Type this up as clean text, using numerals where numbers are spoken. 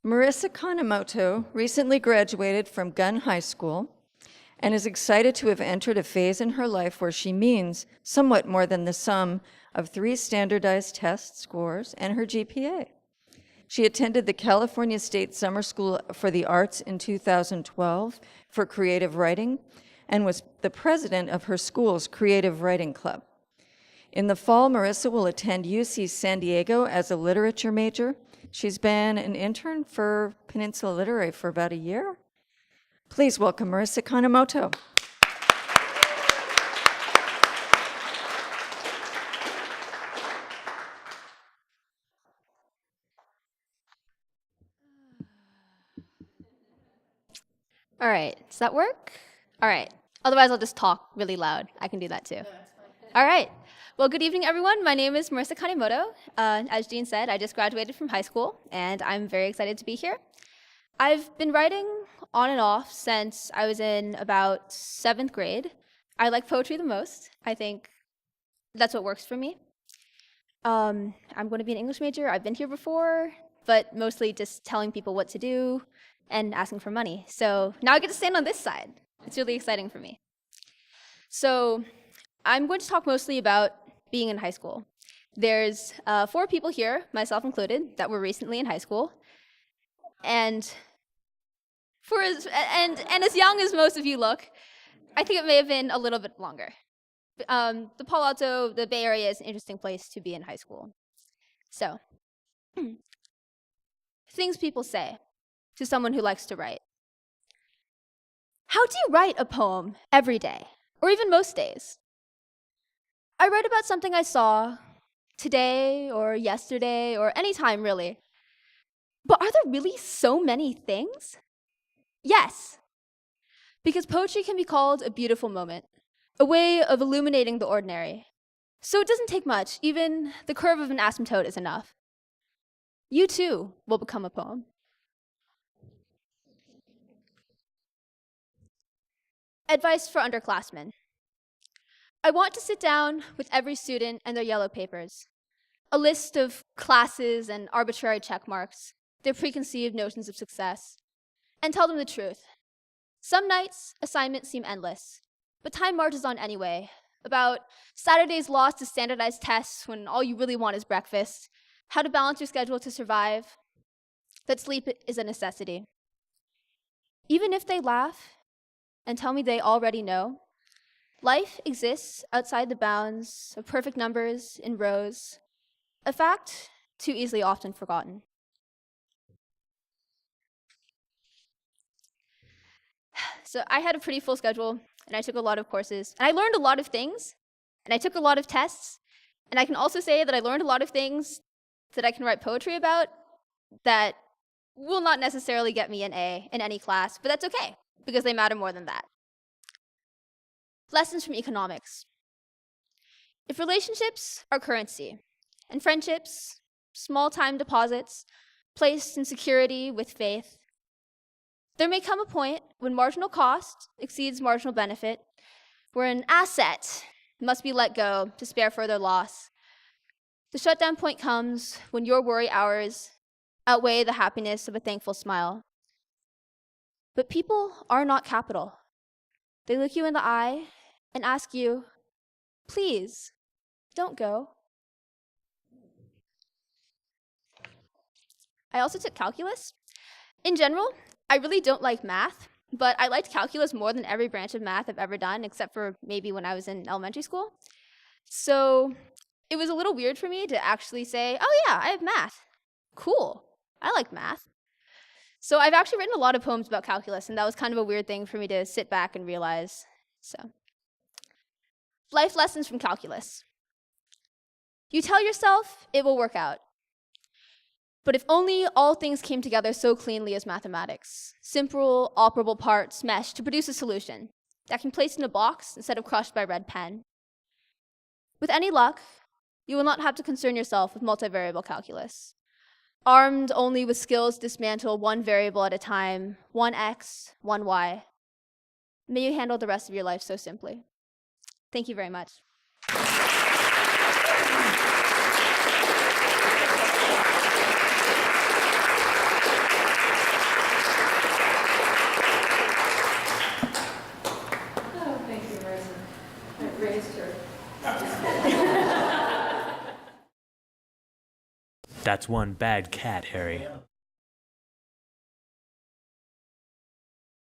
Marissa Kanemoto recently graduated from Gunn High School and is excited to have entered a phase in her life where she means somewhat more than the sum of 3 standardized test scores and her GPA. She attended the California State Summer School for the Arts in 2012 for creative writing and was the president of her school's creative writing club. In the fall, Marissa will attend UC San Diego as a literature major. She's been an intern for Peninsula Literary for about a year. Please welcome Marissa Kanemoto. All right, does that work? All right, otherwise I'll just talk really loud. I can do that too. All right, well, good evening, everyone. My name is Marissa Kanemoto. As Jean said, I just graduated from high school, and I'm very excited to be here. I've been writing on and off since I was in about 7th grade. I like poetry the most. I think that's what works for me. I'm going to be an English major. I've been here before, but mostly just telling people what to do and asking for money. So now I get to stand on this side. It's really exciting for me. So I'm going to talk mostly about being in high school. There's 4 people here, myself included, that were recently in high school. And as young as most of you look, I think it may have been a little bit longer. The Palo Alto, the Bay Area is an interesting place to be in high school. So, things people say to someone who likes to write. How do you write a poem every day, or even most days? I write about something I saw today, or yesterday, or any time really. But are there really so many things? Yes, because poetry can be called a beautiful moment, a way of illuminating the ordinary. So it doesn't take much, even the curve of an asymptote is enough. You too will become a poem. Advice for underclassmen. I want to sit down with every student and their yellow papers, a list of classes and arbitrary check marks, their preconceived notions of success, and tell them the truth. Some nights, assignments seem endless, but time marches on anyway, about Saturdays lost to standardized tests when all you really want is breakfast, how to balance your schedule to survive, that sleep is a necessity. Even if they laugh and tell me they already know, life exists outside the bounds of perfect numbers in rows, a fact too easily often forgotten. So I had a pretty full schedule, and I took a lot of courses, and I learned a lot of things, and I took a lot of tests, and I can also say that I learned a lot of things that I can write poetry about that will not necessarily get me an A in any class, but that's okay, because they matter more than that. Lessons from economics. If relationships are currency, and friendships, small time deposits, placed in security with faith, there may come a point when marginal cost exceeds marginal benefit, where an asset must be let go to spare further loss. The shutdown point comes when your worry hours outweigh the happiness of a thankful smile. But people are not capital. They look you in the eye and ask you, please, don't go. I also took calculus. In general, I really don't like math, but I liked calculus more than every branch of math I've ever done, except for maybe when I was in elementary school. So it was a little weird for me to actually say, oh yeah, I have math. Cool, I like math. So I've actually written a lot of poems about calculus, and that was kind of a weird thing for me to sit back and realize. So, life lessons from calculus. You tell yourself it will work out. But if only all things came together so cleanly as mathematics, simple, operable parts meshed to produce a solution that can be placed in a box instead of crushed by a red pen. With any luck, you will not have to concern yourself with multivariable calculus. Armed only with skills to dismantle one variable at a time, one x, one y. May you handle the rest of your life so simply. Thank you very much. Oh, thank you, Marissa. I raised her. That's one bad cat, Harry.